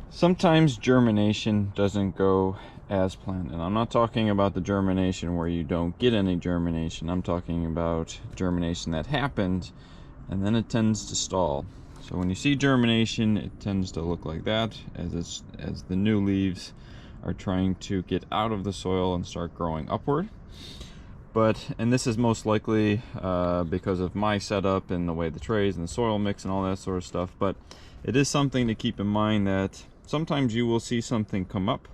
Sometimes germination doesn't go as planned, and I'm not talking about the germination where you don't get any germination. I'm talking about germination that happened and then it tends to stall. So when you see germination, it tends to look like that as the new leaves are trying to get out of the soil and start growing upward. And this is most likely because of my setup and the way the trays and the soil mix and all that sort of stuff. But it is something to keep in mind that sometimes you will see something come up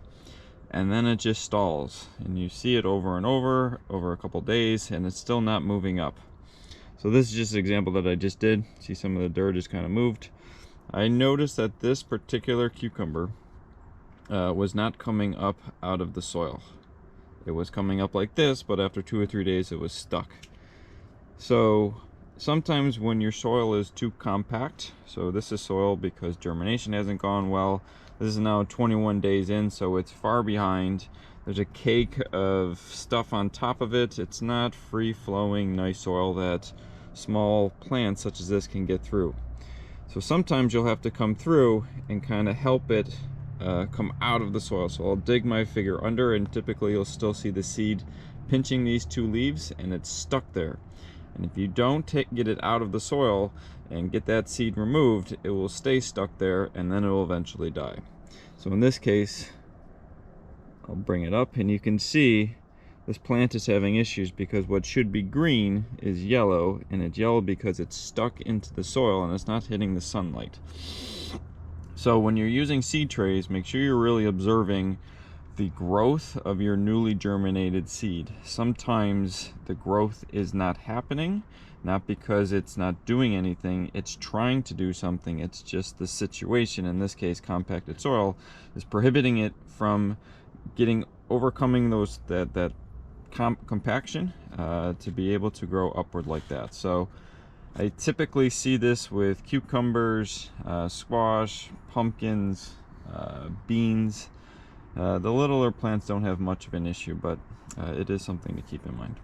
and then it just stalls, and you see it over and over a couple days and it's still not moving up. So this is just an example that I just did. See, some of the dirt is kind of moved. I noticed that this particular cucumber was not coming up out of the soil. It was coming up like this, but after 2 or 3 days it was stuck. So sometimes when your soil is too compact, so this is soil because germination hasn't gone well. This is now 21 days in, so it's far behind. There's a cake of stuff on top of it. It's not free-flowing, nice soil that small plants such as this can get through. So sometimes you'll have to come through and kind of help it come out of the soil. So I'll dig my finger under, and typically you'll still see the seed pinching these 2 leaves, and it's stuck there. And if you don't get it out of the soil and get that seed removed, it will stay stuck there and then it will eventually die. So in this case, I'll bring it up and you can see this plant is having issues because what should be green is yellow, and it's yellow because it's stuck into the soil and it's not hitting the sunlight. So when you're using seed trays, make sure you're really observing the growth of your newly germinated seed. Sometimes the growth is not happening, not because it's not doing anything, it's trying to do something. It's just the situation, in this case compacted soil, is prohibiting it from overcoming that compaction to be able to grow upward like that. So I typically see this with cucumbers, squash, pumpkins, beans. The littler plants don't have much of an issue, but it is something to keep in mind.